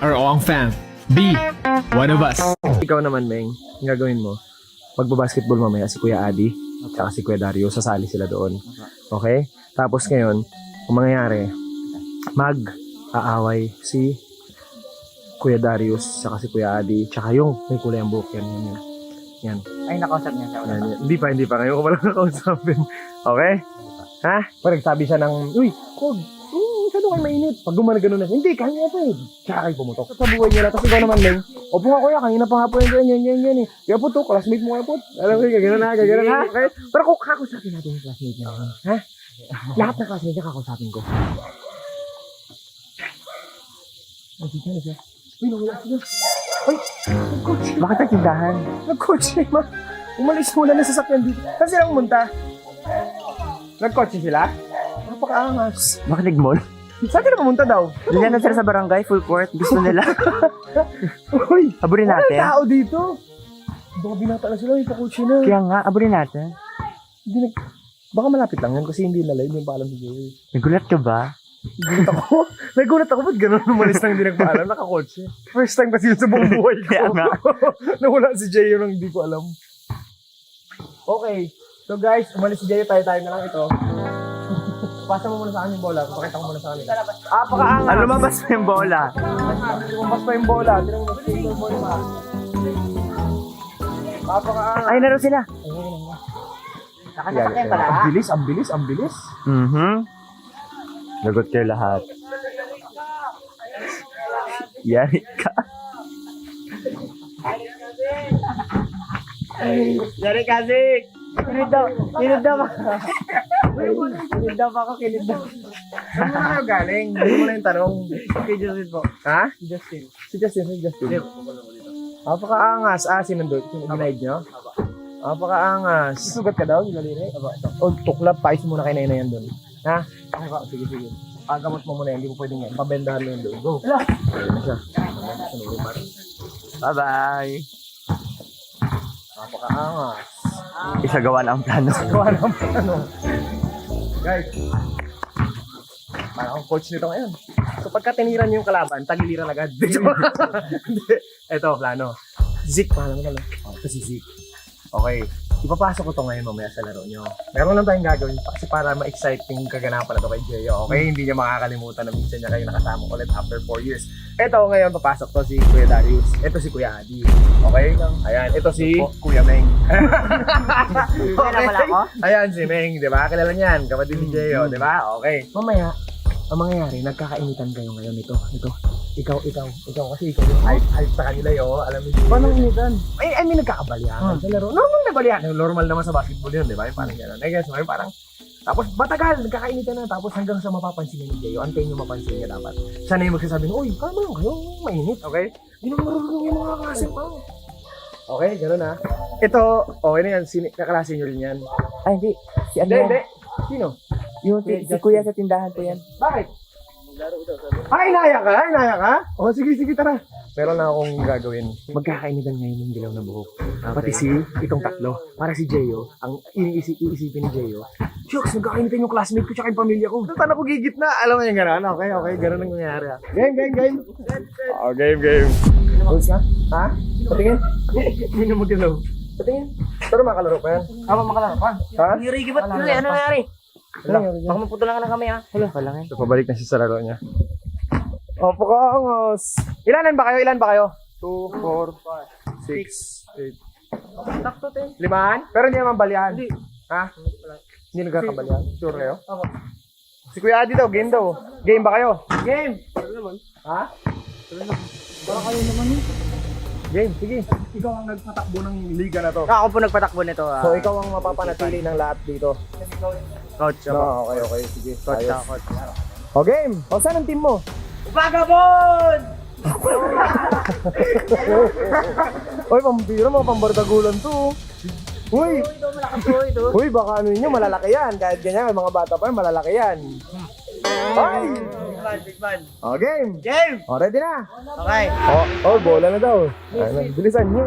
or Ong Fam. B, one of us. Ikaw naman, Meng, ang gagawin mo, magbabasketball mamaya si Kuya Adi at si Kuya Dario, sasali sila doon. Okay? Tapos ngayon, kung mangyayari, mag-aaway si Kuya Darius, saka si Kuya Adi, tsaka yung may kulay ang buhok yan. Yan. Ay, nakausap niya siya. Yan. Hindi pa. Ngayon ko pala nakausapin. Okay? Ha? Pag nagsabi siya ng, uy, Kog, masyado kayo mainit. Pag gumana-ganon na, hindi, kanya pa eh. Tsaka kayo pumutok. Sa buhay niya na, tapos ikaw naman, Meng, opo nga kuya, kanina pa nga po yan eh. Kaya po to, classmate mo kaya po. Alam mo, gano'n na. Okay? Pero kung kakusapin natin yung classmate niya, ha? Lahat ng classmate niya kakusapin ko. Ay, dito na siya. Uy, nawala siya. Uy, nag-coach. Bakit nagtindahan? Nag-coach siya, ma. Umalis muna na sasakyan dito. Saan sila pumunta? Nag-coach sila? Napakaangas. Bakit nag-mall? Saan sila pumunta daw? Diyan na sila sa barangay, full court. Gusto nila. Uy, Aburin walang natin. tao dito. Baka binata na sila, ipa-coach na. Kaya nga, aburin natin. Hindi nag... Baka malapit lang yan kasi hindi nalay. Hindi yung paalam si Joey. Nagulat ka ba? Nagulat ako. Ba't ganun umalis nang hindi nagpaalam? Naka-coach siya. First time kasi yun sa buong buhay ko. Kaya nga. Nawala si Jay nang hindi ko alam. Okay. So guys, umalis si Jay. Tayo na lang ito. Pasa mo muna sa akin yung bola. Pakita ko muna sa kanila. Pakaangas. Ano lumabas na yung bola? Lumabas pa yung bola. Tirang mo yung bola. Pakaangas. Ay, naroon sila. Nakasakyan pala. Ang bilis. Lagot kayo lahat. Yari ka. Yari kasi. Kinid daw ako. Saan mo na kayo galing? Hindi mo na yung tanong. Kay Justin po. Ha? Justin. Si Justin. Napakaangas. Sinundot. Ginaid nyo? Napakaangas. Sugat ka daw? Gilaliri? O, tuklap. Pais muna kay Nena yan doon. Ha? Okay pa. Sige. Pagamot mo muna yan. Hindi mo pwedeng yan. Pabendahan mo yan doon. Go. Hala. Ayun na siya. Bye-bye. Napakaangas. Isagawa na ang plano. Gawa ng plano. Guys. Parang akong coach nito ngayon. So pagka tinira niyo yung kalaban, tagiliran agad. Hindi. Ito, plano. Zeke, paano mo na lang? Ito si Zeke. Okay. Ipapasok ko to ngayon mamaya sa laro nyo. Meron lang tayong gagawin kasi para ma-excite yung kaganapan na to kay Jeyo. Okay? Hindi niya makakalimutan na minsan niya kayo nakasama ulit after 4 years. Ito ngayon, papasok to si Kuya Darius. Ito si Kuya Adi. Okay? Ayan. Ito si Kuya Meng. Kaya pala ako? Ayan si Meng, di ba? Kilala niyan. Kapatid ni Jeyo, di ba? Okay. Mamaya, ang mangyayari, nagkakainitan kayo ngayon ito. Ikaw kasi ikaw yung hype sa kanila yo. Alam mo yun. Paano initan? I mean, nagkakabalihan sa laro. Normal na balihan. Normal naman sa basketball yun, di ba? Parang gano'n. I guess, parang, tapos matagal, nagkakainitan na. Tapos hanggang sa mapapansin ni Jeyo, antayin nyo mapansin niya dapat. Sana yung magsasabi, uy, kalma lang kayo, mainit, okay? Hindi naman marunong yung mga klase pa. Okay, gano'n na. Ito, okay na yan, kaklase nyo rin yan. Ay, hindi. Si ano Hindi. yan? Sino? Yung si kuya sa tindahan po yan. Bakit? Inaya ka? O, sige, tara. Meron na akong gagawin. Magkakainitan ngayon ng dilaw na buhok. Pati si itong tatlo. Para si Jeyo, ang iisipin ni Jeyo, Jokes, magkakainitan yung classmate ko tsaka yung pamilya ko. Saan ako gigit na? Alam mo yung gano'n? Okay, gano'n ang nangyayari. Game. Game. Bulls ka? Ha? Patingin? Hindi na mag-ilaw. Patingin? Pero makalaro pa yan. Makalaro pa. Ha? Yung Ricky, ba't ano nangyari? Baka maputulan ka na kami ha. Wala nga. So, pabalik na siya sa laro niya. Opo ka, angos. Ilan ba kayo? 2, 4, 6, 8. Takto tayo. 5? Pero hindi naman balian. Ha? Hindi nagkakabalian. Sure kayo? Si Kuya Adi daw, game daw. Game ba kayo? Game! Ha? Para kayo naman yun. Game, sige. Ikaw ang nagpatakbo ng liga na to. Ako po nagpatakbo nito. So, ikaw ang mapapanatili ng lahat dito. Coach. No, okay. Sige. Coach. O, game! O, saan ang team mo? Vagabond! Uy, pambira mo, pambardagulan to. Uy! Uy, baka ano nyo, malalaki yan. Kahit ganyan, mga bata pa yan, malalaki yan. Ay! Big man. O, game! Game! O, ready na? Okay. Bola na daw. Ayun, bilisan nyo.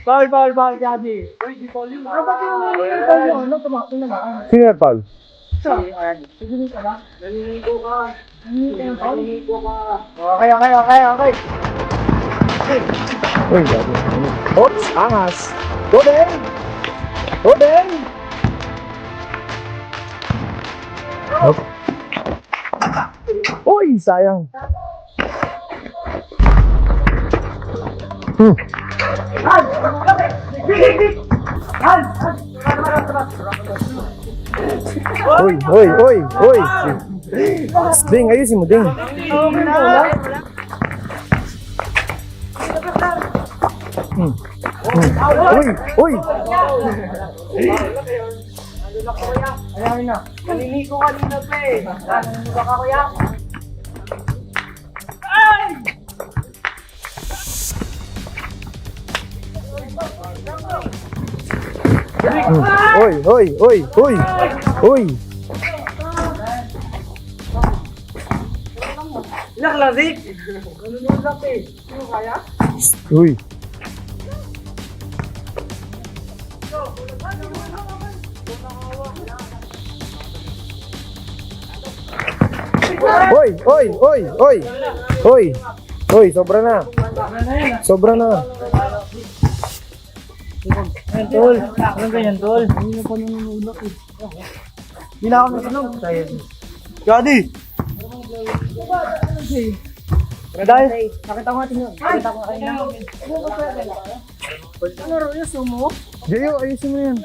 Bawal, Daddy. Sino yan, Paul? Okay. Uy, gabi. Oops, angas. Godeng! Godeng! Hop. Uy, sayang. Uy. Ding, ayusin mo, Ding. Uy. Naliligo kanina pa eh. Naliligo ka kuya. Uy. Laklazik. Uy. Uy, sobra na. Tol, anong ganyan, Tol? Hindi na pa nanunulak eh. Hindi na ako nasunod. Daddy! Dahil, nakita ko natin yun. Nakita ko kayo na. Ano ro, yung sumo? Jayo, ayusin mo yan.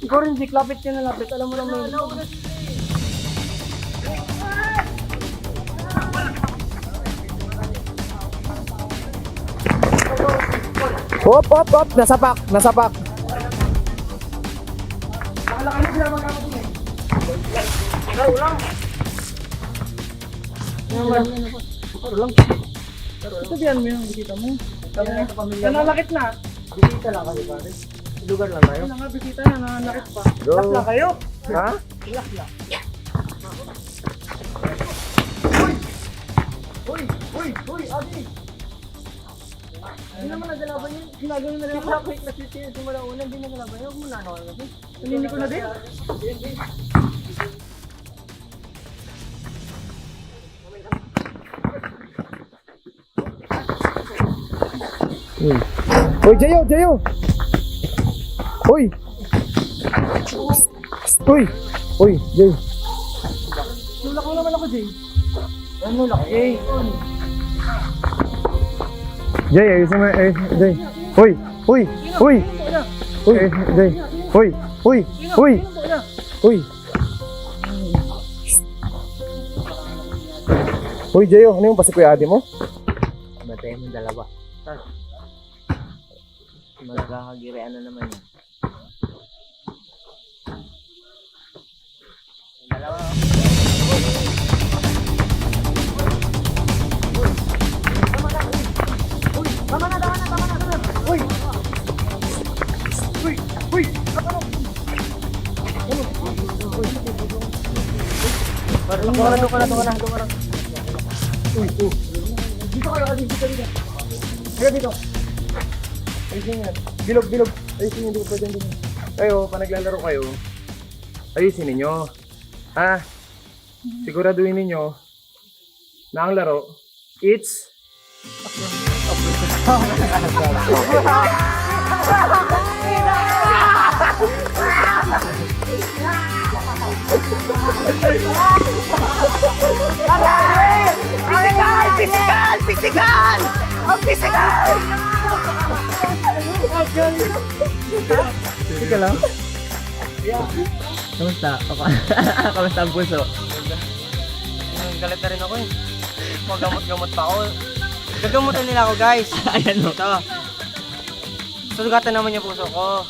Ikaw rin, Dick, lapit ka na lapit. Alam mo naman. Hop. Nasapak. Sabihan mo yung bisita mo. Nananakit na. Bisita lang kayo, pare. Lugar lang tayo. Nga, bisita na, nananakit pa. Go. Lakla kayo. Ha? Lakla. Uy, Adi! Hindi naman nagalaban yun. Ginagawa na rin ako. Nasisiyan simula una, hindi nagalaban yun. Huwag mo na ako kasi. Nanini ko na din. Uy, Jayo. Uy, Jay. Tulak mo naman ako, Jay. Ano laki? Jay. Jay, ayusin mo. Jay. Uy. Jay. Uy, Jayo, ano yung pasok yung ate mo? Batay mo dalawa. Magkakagirian na naman yun. Dalawa. Tama na. Uy! Doon ka na. Dito kayo, Kaya dito. Ayusin yan. Bilog. Ayusin yan, dito. Kayo, pa naglalaro kayo, ayusin ninyo. Ha? Siguraduhin ninyo na ang laro, it's... Physical! Ang physical! Sige lang. Kamusta? Kamusta ang puso? Galit na rin ako eh. Magamot-gamot pa ako. Gagamutin nila ako guys. Ayan o. Ito. Sugatan naman yung puso ko.